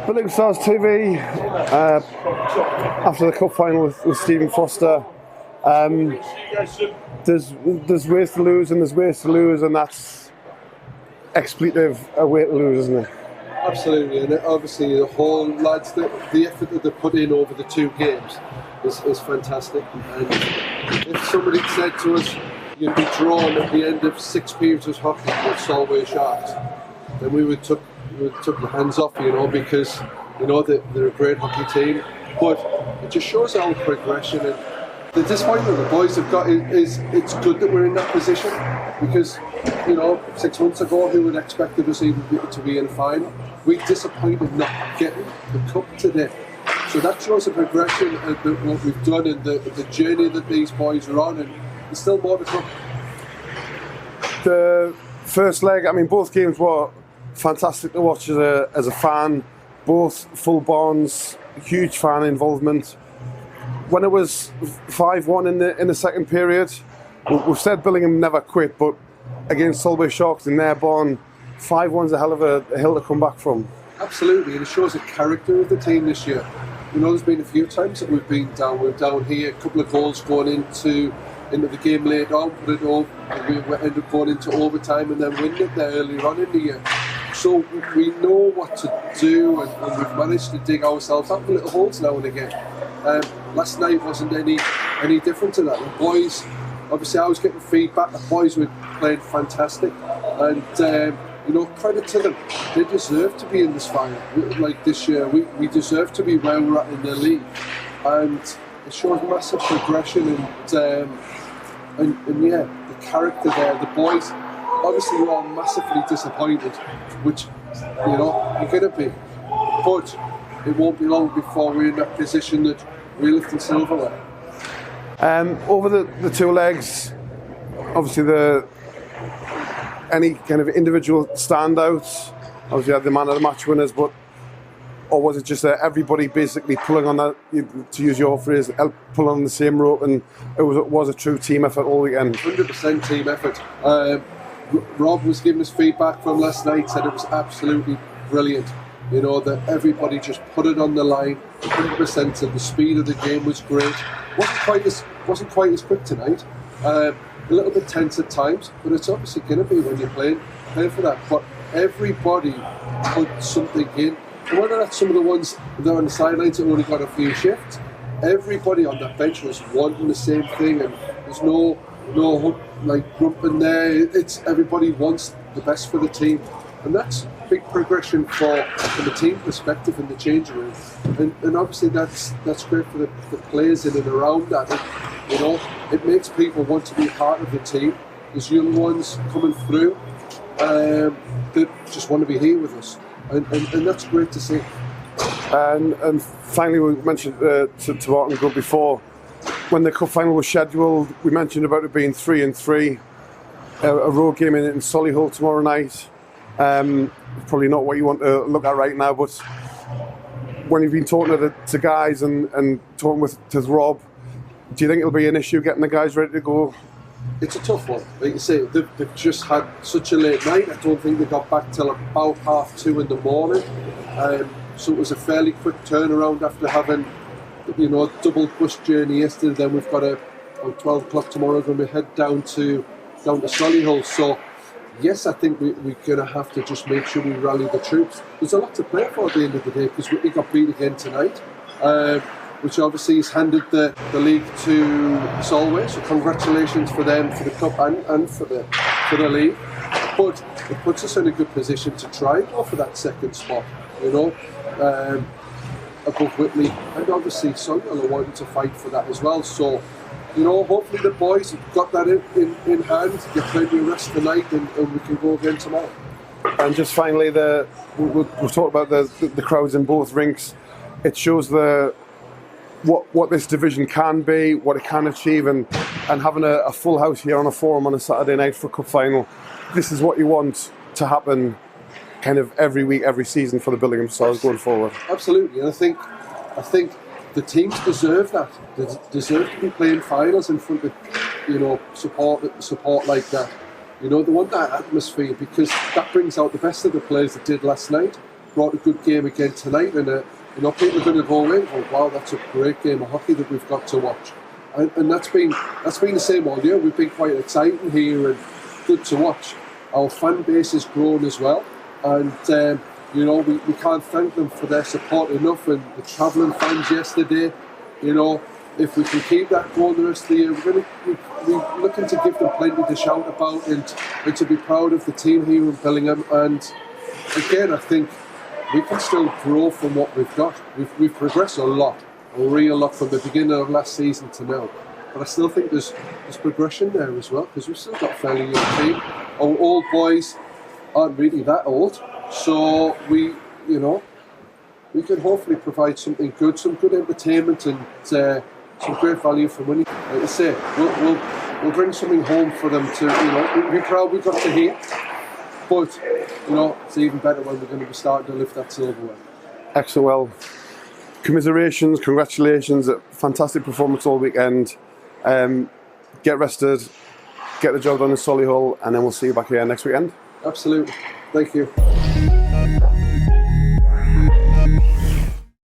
Billingham Stars TV, after the cup final with Stephen Foster, there's ways to lose and there's ways to lose, and that's expletive a way to lose, isn't it? Absolutely, and obviously the whole lads, the effort that they put in over the two games is fantastic. And if somebody said to us you'd be drawn at the end of 6 periods of hockey with Solway Sharks, then we would took the hands off, because they're a great hockey team. But it just shows our progression, and the disappointment the boys have got is it's good that we're in that position, because 6 months ago who would expected us even to be in the final. We disappointed not getting the cup today. So that shows the progression of what we've done and the journey that these boys are on, and there's still more to come. The first leg, both games were fantastic to watch as a fan. Both full bonds, huge fan involvement. When it was 5-1 in the second period, we've said Billingham never quit, but against Solway Sharks in their barn, 5-1's a hell of a hill to come back from. Absolutely, and it shows the character of the team this year. There's been a few times that we've been down. We're down here, a couple of goals going into the game later on, put it over, and we end up going into overtime and then winning it there earlier on in the year. So we know what to do, and we've managed to dig ourselves out of little holes now and again. Last night wasn't any different to that. The boys, obviously I was getting feedback, the boys were playing fantastic, and credit to them. They deserve to be in this final. Like this year, we deserve to be where we're at in the league, and it shows massive progression and the character there. The boys, obviously, you're all massively disappointed, which you're gonna be, but it won't be long before we're in that position that we're lifting silverware. Over the two legs, obviously any kind of individual standouts? Obviously, you had the man of the match winners, or was it just everybody basically pulling on that, to use your phrase, pulling on the same rope, and it was a true team effort all weekend? 100% team effort. Rob was giving us feedback from last night, said it was absolutely brilliant. That everybody just put it on the line, 100%, and the speed of the game was great. Wasn't quite as quick tonight. A little bit tense at times, but it's obviously going to be when you're playing for that. But everybody put something in. And whether that's some of the ones that are on the sidelines that only got a few shifts, everybody on that bench was wanting the same thing, and there's no like grumping there. It's everybody wants the best for the team, and that's big progression from the team perspective in the changing room. And obviously that's great for the players in and around that. And, it makes people want to be part of the team. There's young ones coming through that just want to be here with us, and that's great to see. And finally, we mentioned to Martin Good before, when the cup final was scheduled, we mentioned about it being 3-3, a road game in Solihull tomorrow night. Probably not what you want to look at right now, but when you've been talking to guys and talking to Rob, do you think it'll be an issue getting the guys ready to go? It's a tough one. Like you say, they've just had such a late night. I don't think they got back till about 2:30 in the morning. So it was a fairly quick turnaround after having, a double bus journey yesterday. Then we've got on 12 o'clock tomorrow when we head down to Solihull. So yes, I think we're going to have to just make sure we rally the troops. There's a lot to play for at the end of the day, because we got beat again tonight, which obviously has handed the league to Solway. So congratulations for them for the cup and for the league. But it puts us in a good position to try and go for that second spot, above Whitley, and obviously Solihull are wanting to fight for that as well. So, hopefully the boys have got that in hand, get plenty of rest tonight, and we can go again tomorrow. And just finally, we've talked about the crowds in both rinks. It shows what this division can be, what it can achieve, and having a full house here on a forum on a Saturday night for a cup final. This is what you want to happen kind of every week, every season for the Billingham Stars going forward. Absolutely, and I think the teams deserve that. They deserve to be playing finals in front of, support like that. They want that atmosphere, because that brings out the best of the players that did last night. brought a good game again tonight, and you know, people are going to go in, oh wow, that's a great game of hockey that we've got to watch, and that's been the same all year. We've been quite exciting here and good to watch. Our fan base has grown as well, and you know, we can't thank them for their support enough. And the travelling fans yesterday, you know, if we can keep that going the rest of the year, we're looking to give them plenty to shout about and to be proud of the team here in Billingham. And again, I think we can still grow from what we've got. We've progressed a real lot from the beginning of last season to now. But I still think there's progression there as well, because we've still got a fairly young team. Our old boys aren't really that old, so we can hopefully provide something good, some good entertainment, and some great value for money. Like I say, we'll bring something home for them to, you know, be proud we got to here. But you know, it's even better when we're going to be starting to lift that silverware. Excellent. Well, commiserations, congratulations, a fantastic performance all weekend. Get rested, get the job done in Solihull, and then we'll see you back here next weekend. Absolutely. Thank you.